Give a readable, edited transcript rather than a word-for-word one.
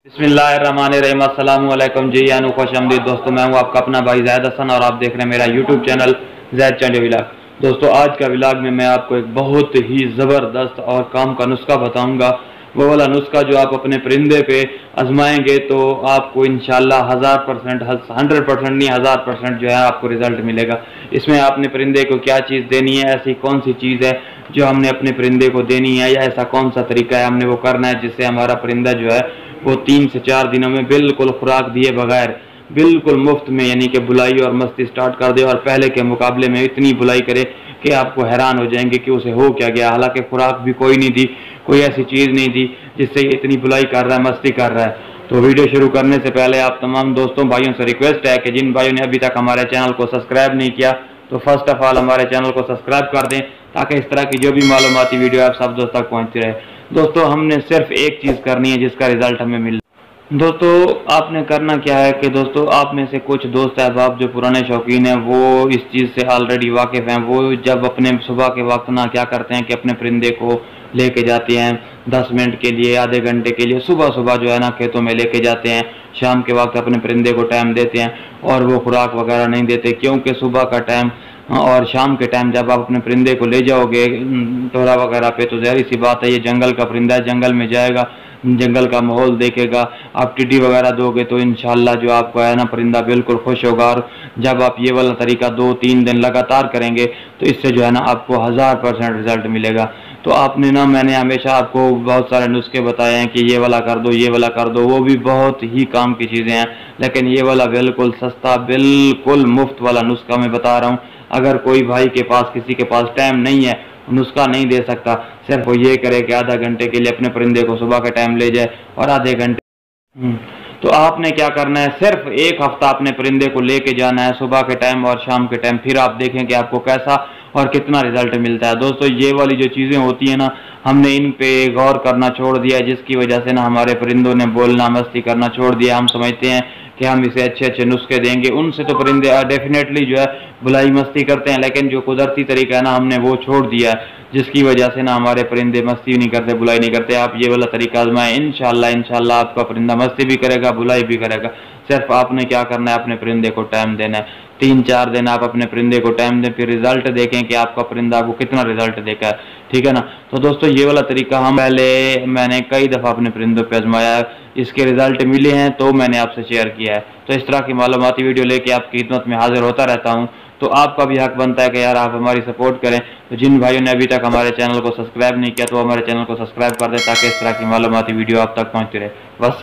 बिस्मिल्लाहिर्रहमानिर्रहीम। अस्सलाम वालेकुम जी, यानी खुशआमदीद दोस्तों। मैं हूं आपका अपना भाई ज़ैद हसन और आप देख रहे हैं मेरा यूट्यूब चैनल ज़ैद चंडे व्लॉग। दोस्तों आज का व्लॉग में मैं आपको एक बहुत ही ज़बरदस्त और काम का नुस्खा बताऊंगा। वो वाला नुस्खा जो आप अपने परिंदे पे आजमाएंगे तो आपको इंशाल्लाह 1000%, 100% नहीं 1000% जो है आपको रिजल्ट मिलेगा। इसमें आपने परिंदे को क्या चीज़ देनी है, ऐसी कौन सी चीज़ है जो हमने अपने परिंदे को देनी है, या ऐसा कौन सा तरीका है हमने वो करना है जिससे हमारा परिंदा जो है वो 3 से 4 दिनों में बिल्कुल खुराक दिए बगैर बिल्कुल मुफ्त में यानी कि बुलाई और मस्ती स्टार्ट कर दे, और पहले के मुकाबले में इतनी बुलाई करे कि आपको हैरान हो जाएंगे कि उसे हो क्या गया। हालांकि खुराक भी कोई नहीं दी, कोई ऐसी चीज़ नहीं दी जिससे ये इतनी बुलाई कर रहा है, मस्ती कर रहा है। तो वीडियो शुरू करने से पहले आप तमाम दोस्तों भाइयों से रिक्वेस्ट है कि जिन भाइयों ने अभी तक हमारे चैनल को सब्सक्राइब नहीं किया तो फर्स्ट ऑफ ऑल हमारे चैनल को सब्सक्राइब कर दें, ताकि इस तरह की जो भी मालूमाती वीडियो आप सब दोस्तों तक पहुँचती रहे। दोस्तों हमने सिर्फ एक चीज़ करनी है जिसका रिजल्ट हमें मिल। दोस्तों आपने करना क्या है कि दोस्तों आप में से कुछ दोस्त अहबाब जो पुराने शौकीन हैं वो इस चीज़ से ऑलरेडी वाकिफ़ हैं। वो जब अपने सुबह के वक्त ना क्या करते हैं कि अपने परिंदे को लेके जाते हैं 10 मिनट के लिए, आधे घंटे के लिए सुबह सुबह जो है ना खेतों में लेके जाते हैं। शाम के वक्त अपने परिंदे को टाइम देते हैं और वो खुराक वगैरह नहीं देते, क्योंकि सुबह का टाइम और शाम के टाइम जब आप अपने परिंदे को ले जाओगे टोरा वगैरह पे तो ज़ाहिर सी बात है ये जंगल का परिंदा है, जंगल में जाएगा, जंगल का माहौल देखेगा। आप टिड्डी वगैरह दोगे तो इंशाल्लाह जो आपको है ना परिंदा बिल्कुल खुश होगा। और जब आप ये वाला तरीका 2-3 दिन लगातार करेंगे तो इससे जो है ना आपको 1000% रिजल्ट मिलेगा। तो आपने ना मैंने हमेशा आपको बहुत सारे नुस्खे बताए हैं कि ये वाला कर दो, ये वाला कर दो, वो भी बहुत ही काम की चीज़ें हैं, लेकिन ये वाला बिल्कुल सस्ता बिल्कुल मुफ्त वाला नुस्खा मैं बता रहा हूँ। अगर कोई भाई के पास किसी के पास टाइम नहीं है, नुस्खा नहीं दे सकता, सिर्फ वो ये करे कि आधा घंटे के लिए अपने परिंदे को सुबह का टाइम ले जाए और आधे घंटे तो आपने क्या करना है, सिर्फ एक हफ्ता अपने परिंदे को लेके जाना है सुबह के टाइम और शाम के टाइम, फिर आप देखें कि आपको कैसा और कितना रिजल्ट मिलता है। दोस्तों ये वाली जो चीज़ें होती हैं ना, हमने इन पे गौर करना छोड़ दिया है, जिसकी वजह से ना हमारे परिंदों ने बोलना मस्ती करना छोड़ दिया। हम समझते हैं कि हम इसे अच्छे अच्छे नुस्खे देंगे, उनसे तो परिंदे डेफिनेटली जो है बुलाई मस्ती करते हैं, लेकिन जो कुदरती तरीका है ना हमने वो छोड़ दिया है, जिसकी वजह से ना हमारे परिंदे मस्ती नहीं करते, बुलाई नहीं करते। आप ये वाला तरीका आजमाएं, इंशाल्लाह आपका परिंदा मस्ती भी करेगा, बुलाई भी करेगा। सिर्फ आपने क्या करना है, अपने परिंदे को टाइम देना है। 3-4 दिन आप अपने परिंदे को टाइम दें, फिर रिजल्ट देखें कि आपका परिंदा आपको कितना रिजल्ट देगा है, ठीक है ना। तो दोस्तों ये वाला तरीका मैंने कई दफ़ा अपने परिंदों पे आजमाया है, इसके रिजल्ट मिले हैं तो मैंने आपसे शेयर किया है। तो इस तरह की मालूमाती वीडियो लेके आपकी खिदमत में हाजिर होता रहता हूँ। तो आपका भी हक बनता है कि यार आप हमारी सपोर्ट करें। तो जिन भाइयों ने अभी तक हमारे चैनल को सब्सक्राइब नहीं किया तो हमारे चैनल को सब्सक्राइब कर दें, ताकि इस तरह की मालूमाती वीडियो आप तक पहुँचती रहे। बस।